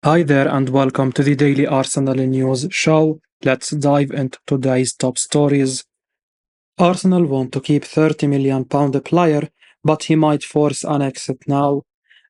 Hi there and welcome to the Daily Arsenal News Show. Let's dive into today's top stories. Arsenal want to keep £30 million player, but he might force an exit now.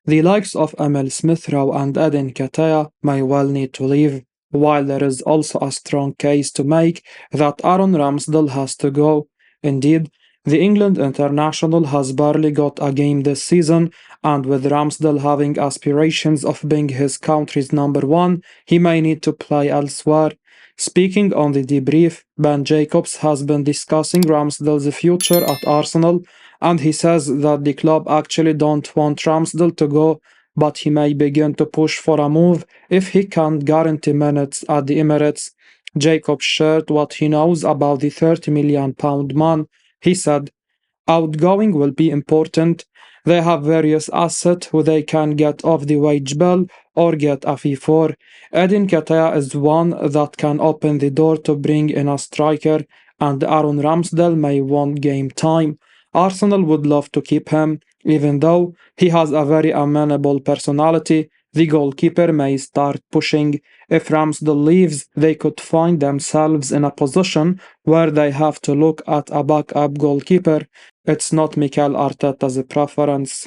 The likes of Emile Rowe and Edin Dzeko may well need to leave, while there is also a strong case to make that Aaron Ramsdale has to go. Indeed, the England international has barely got a game this season, and with Ramsdale having aspirations of being his country's number one, he may need to play elsewhere. Speaking on the debrief, Ben Jacobs has been discussing Ramsdale's future at Arsenal, and he says that the club actually don't want Ramsdale to go, but he may begin to push for a move if he can't guarantee minutes at the Emirates. Jacobs shared what he knows about the £30 million man. He said, outgoing will be important. They have various assets who they can get off the wage bill or get a fee for. Edin Nketiah is one that can open the door to bring in a striker, and Aaron Ramsdale may want game time. Arsenal would love to keep him, even though he has a very amenable personality. The goalkeeper may start pushing. If Ramsdale leaves, they could find themselves in a position where they have to look at a backup goalkeeper. It's not Mikel Arteta's preference.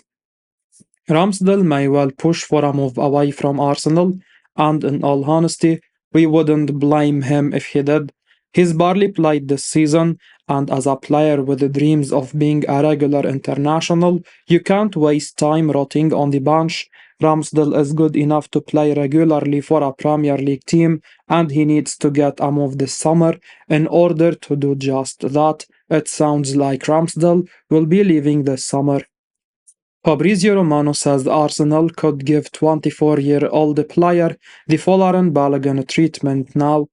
Ramsdale may well push for a move away from Arsenal, and in all honesty, we wouldn't blame him if he did. He's barely played this season, and as a player with dreams of being a regular international, you can't waste time rotting on the bench. Ramsdale is good enough to play regularly for a Premier League team, and he needs to get a move this summer in order to do just that. It sounds like Ramsdale will be leaving this summer. Fabrizio Romano says Arsenal could give 24-year-old player the Folarin Balogun treatment now.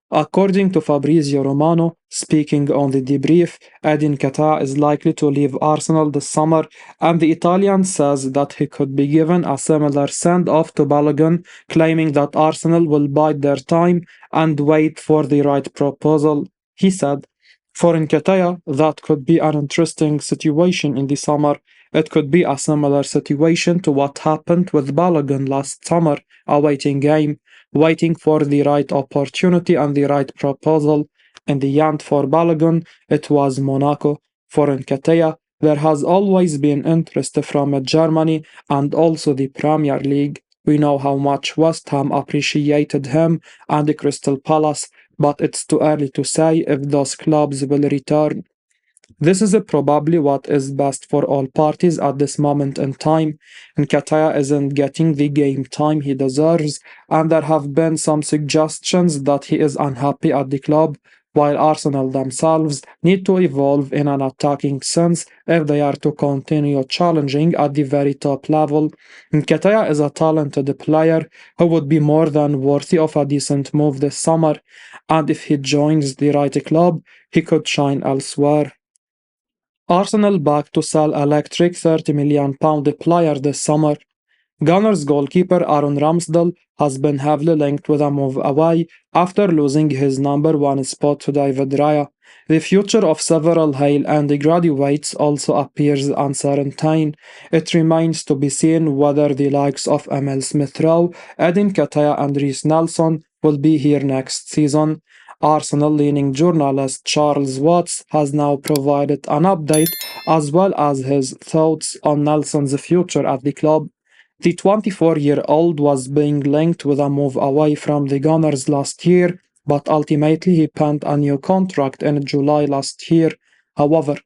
According to Fabrizio Romano, speaking on the debrief, Edin Dzeko is likely to leave Arsenal this summer, and the Italian says that he could be given a similar send-off to Balogun, claiming that Arsenal will bide their time and wait for the right proposal. He said, for Nketiah, that could be an interesting situation in the summer. It could be a similar situation to what happened with Balogun last summer, a waiting game, waiting for the right opportunity and the right proposal. In the end, for Balogun, it was Monaco. For Nketiah, there has always been interest from Germany and also the Premier League. We know how much West Ham appreciated him and Crystal Palace, but it's too early to say if those clubs will return. This is probably what is best for all parties at this moment in time. Nketiah isn't getting the game time he deserves, and there have been some suggestions that he is unhappy at the club, while Arsenal themselves need to evolve in an attacking sense if they are to continue challenging at the very top level. Nketiah is a talented player who would be more than worthy of a decent move this summer, and if he joins the right club, he could shine elsewhere. Arsenal back to sell electric £30 million player this summer. Gunners goalkeeper Aaron Ramsdale has been heavily linked with a move away after losing his number one spot to David Raya. The future of several high-end graduates also appears uncertain. It remains to be seen whether the likes of Emile Rowe, Edin Dzeko and Reiss Nelson will be here next season. Arsenal-leaning journalist Charles Watts has now provided an update as well as his thoughts on Nelson's future at the club. The 24-year-old was being linked with a move away from the Gunners last year, but ultimately he penned a new contract in July last year. However,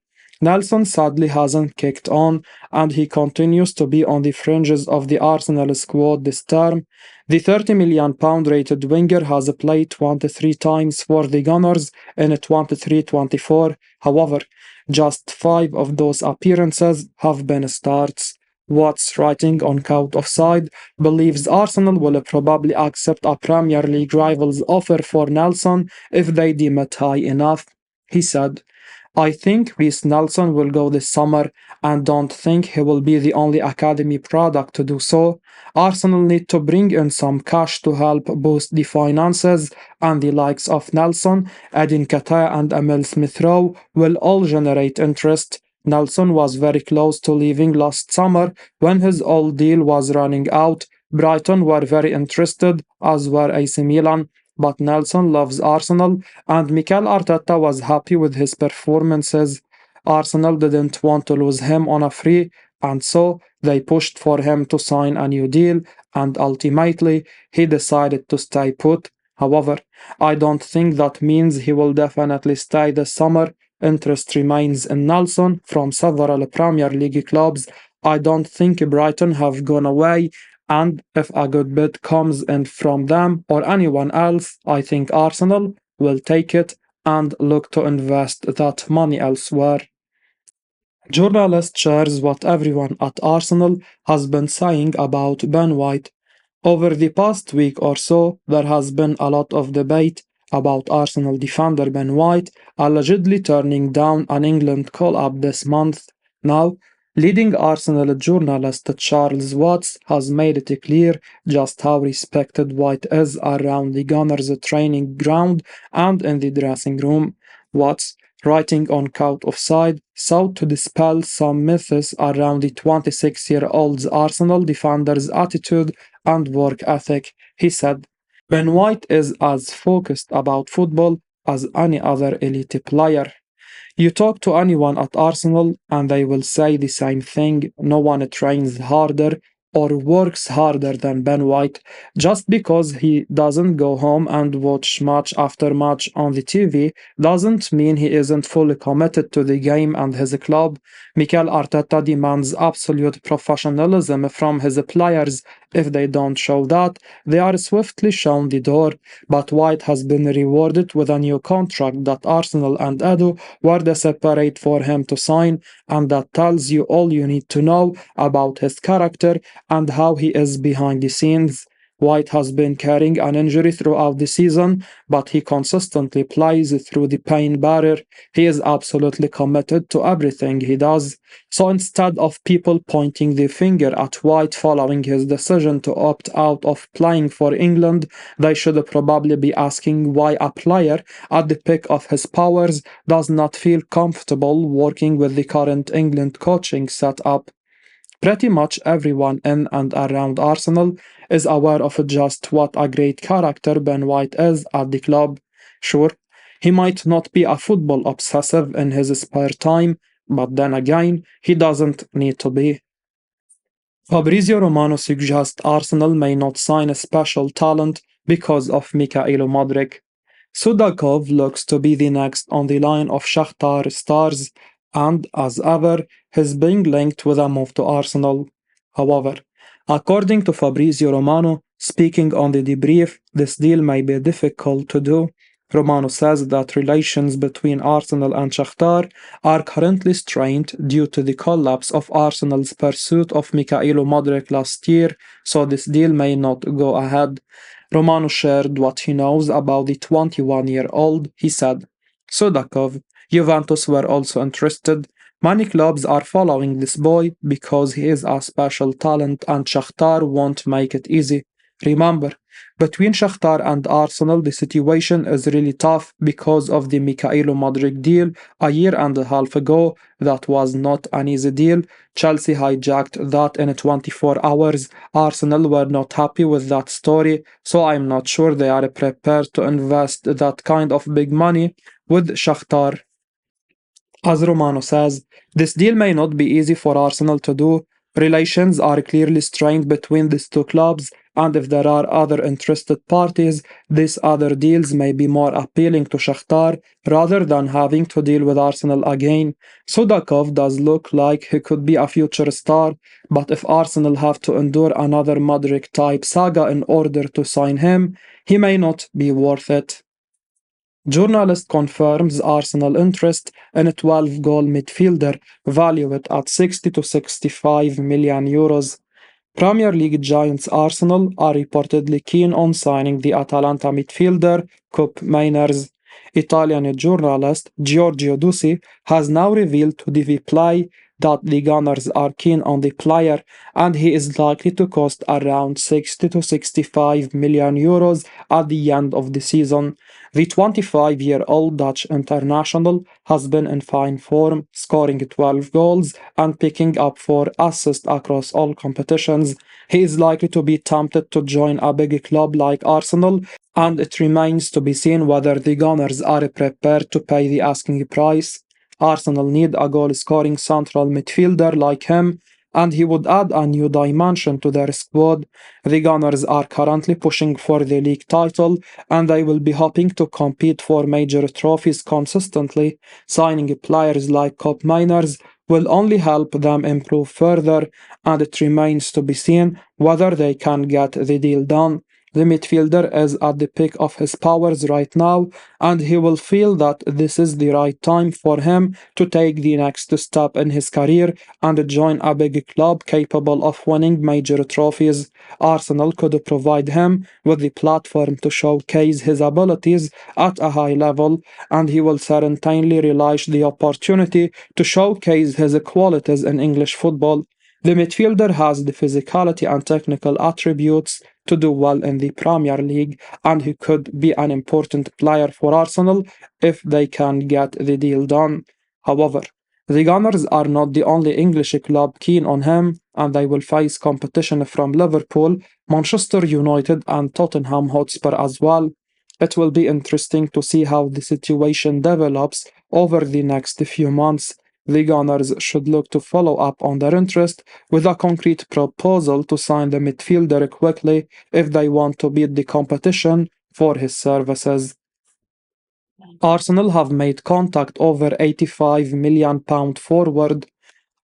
Nelson sadly hasn't kicked on, and he continues to be on the fringes of the Arsenal squad this term. The £30 million rated winger has played 23 times for the Gunners in 23-24. However, just 5 of those appearances have been starts. Watts, writing on Count Offside, believes Arsenal will probably accept a Premier League rival's offer for Nelson if they deem it high enough. He said, I think Reiss Nelson will go this summer and don't think he will be the only academy product to do so. Arsenal need to bring in some cash to help boost the finances, and the likes of Nelson, Edin Dzeko and Emile Rowe will all generate interest. Nelson was very close to leaving last summer when his old deal was running out, Brighton were very interested, as were AC Milan, but Nelson loves Arsenal, and Mikel Arteta was happy with his performances. Arsenal didn't want to lose him on a free, and so they pushed for him to sign a new deal, and ultimately he decided to stay put. However, I don't think that means he will definitely stay this summer. Interest remains in Nelson from several Premier League clubs. I don't think Brighton have gone away, and if a good bid comes in from them or anyone else, I think Arsenal will take it and look to invest that money elsewhere. Journalist shares what everyone at Arsenal has been saying about Ben White. Over the past week or so, there has been a lot of debate about Arsenal defender Ben White allegedly turning down an England call-up this month. Now, leading Arsenal journalist Charles Watts has made it clear just how respected White is around the Gunners' training ground and in the dressing room. Watts, writing on Count Offside, sought to dispel some myths around the 26-year-old Arsenal defender's attitude and work ethic. He said, Ben White is as focused about football as any other elite player. You talk to anyone at Arsenal and they will say the same thing. No one trains harder or works harder than Ben White. Just because he doesn't go home and watch match after match on the TV doesn't mean he isn't fully committed to the game and his club. Mikel Arteta demands absolute professionalism from his players. If they don't show that, they are swiftly shown the door. But White has been rewarded with a new contract that Arsenal and Edu were desperate for him to sign, and that tells you all you need to know about his character and how he is behind the scenes. White has been carrying an injury throughout the season, but he consistently plays through the pain barrier. He is absolutely committed to everything he does. So instead of people pointing the finger at White following his decision to opt out of playing for England, they should probably be asking why a player at the peak of his powers does not feel comfortable working with the current England coaching setup. Pretty much everyone in and around Arsenal is aware of just what a great character Ben White is at the club. Sure, he might not be a football obsessive in his spare time, but then again, he doesn't need to be. Fabrizio Romano suggests Arsenal may not sign a special talent because of Mikhailo Modric. Sudakov looks to be the next on the line of Shakhtar stars, and as ever, he's being linked with a move to Arsenal. However, according to Fabrizio Romano, speaking on the debrief, this deal may be difficult to do. Romano says that relations between Arsenal and Shakhtar are currently strained due to the collapse of Arsenal's pursuit of Mikhailo Modric last year, so this deal may not go ahead. Romano shared what he knows about the 21-year-old. He said, Sudakov, Juventus were also interested. Many clubs are following this boy because he is a special talent and Shakhtar won't make it easy. Remember, between Shakhtar and Arsenal, the situation is really tough because of the Mikhailo Modric deal a year and a half ago. That was not an easy deal. Chelsea hijacked that in 24 hours. Arsenal were not happy with that story, so I'm not sure they are prepared to invest that kind of big money with Shakhtar. As Romano says, this deal may not be easy for Arsenal to do. Relations are clearly strained between these two clubs, and if there are other interested parties, these other deals may be more appealing to Shakhtar rather than having to deal with Arsenal again. Sudakov does look like he could be a future star, but if Arsenal have to endure another Modric type saga in order to sign him, he may not be worth it. Journalist confirms Arsenal interest in a 12-goal midfielder valued at 60 to 65 million euros. Premier League giants Arsenal are reportedly keen on signing the Atalanta midfielder Cup Mainers. Italian journalist Giorgio Dusi has now revealed to DV Play that the Gunners are keen on the player, and he is likely to cost around 60 to 65 million euros at the end of the season. The 25-year-old Dutch international has been in fine form, scoring 12 goals and picking up 4 assists across all competitions. He is likely to be tempted to join a big club like Arsenal, and it remains to be seen whether the Gunners are prepared to pay the asking price. Arsenal need a goal-scoring central midfielder like him, and he would add a new dimension to their squad. The Gunners are currently pushing for the league title, and they will be hoping to compete for major trophies consistently. Signing players like Cup Miners will only help them improve further, and it remains to be seen whether they can get the deal done. The midfielder is at the peak of his powers right now, and he will feel that this is the right time for him to take the next step in his career and join a big club capable of winning major trophies. Arsenal could provide him with the platform to showcase his abilities at a high level, and he will certainly relish the opportunity to showcase his qualities in English football. The midfielder has the physicality and technical attributes to do well in the Premier League, and he could be an important player for Arsenal if they can get the deal done. However, the Gunners are not the only English club keen on him, and they will face competition from Liverpool, Manchester United, and Tottenham Hotspur as well. It will be interesting to see how the situation develops over the next few months. The Gunners should look to follow up on their interest with a concrete proposal to sign the midfielder quickly if they want to beat the competition for his services. Arsenal have made contact over £85 million forward.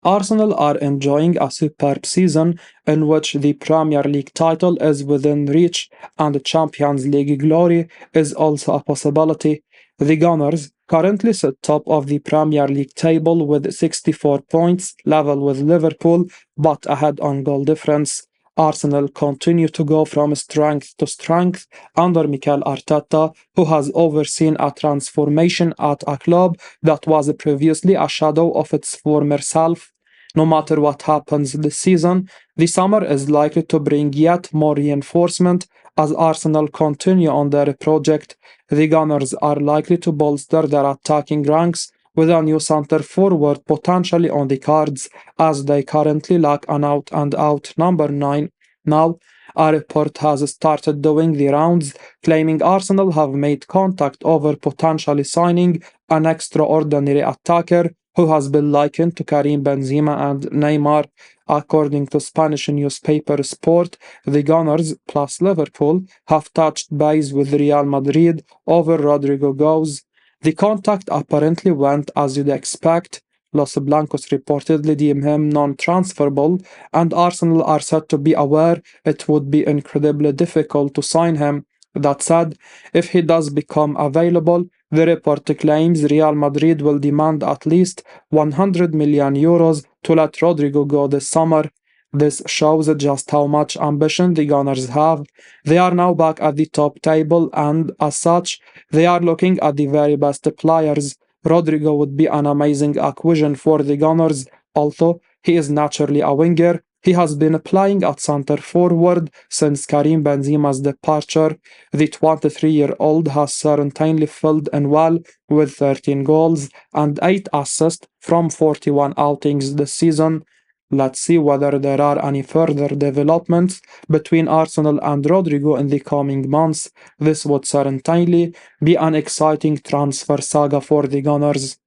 Arsenal are enjoying a superb season in which the Premier League title is within reach and Champions League glory is also a possibility. The Gunners currently sit top of the Premier League table with 64 points, level with Liverpool, but ahead on goal difference. Arsenal continue to go from strength to strength under Mikel Arteta, who has overseen a transformation at a club that was previously a shadow of its former self. No matter what happens this season, the summer is likely to bring yet more reinforcement as Arsenal continue on their project. The Gunners are likely to bolster their attacking ranks with a new centre forward potentially on the cards, as they currently lack an out-and-out number 9. Now, a report has started doing the rounds, claiming Arsenal have made contact over potentially signing an extraordinary attacker who has been likened to Karim Benzema and Neymar. According to Spanish newspaper Sport, the Gunners plus Liverpool have touched base with Real Madrid over Rodrigo Goes. The contact apparently went as you'd expect. Los Blancos reportedly deem him non-transferable, and Arsenal are said to be aware it would be incredibly difficult to sign him. That said, if he does become available, the report claims Real Madrid will demand at least €100 million to let Rodrigo go this summer. This shows just how much ambition the Gunners have. They are now back at the top table, and as such, they are looking at the very best players. Rodrigo would be an amazing acquisition for the Gunners, although he is naturally a winger. He has been playing at centre forward since Karim Benzema's departure. The 23-year-old has certainly filled in well with 13 goals and 8 assists from 41 outings this season. Let's see whether there are any further developments between Arsenal and Rodrigo in the coming months. This would certainly be an exciting transfer saga for the Gunners.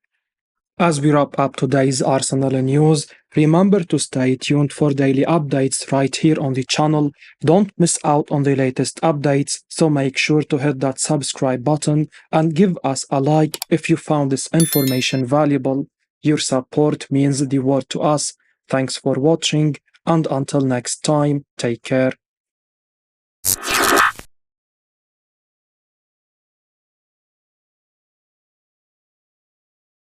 As we wrap up today's Arsenal news, remember to stay tuned for daily updates right here on the channel. Don't miss out on the latest updates, so make sure to hit that subscribe button and give us a like if you found this information valuable. Your support means the world to us. Thanks for watching, and until next time, take care.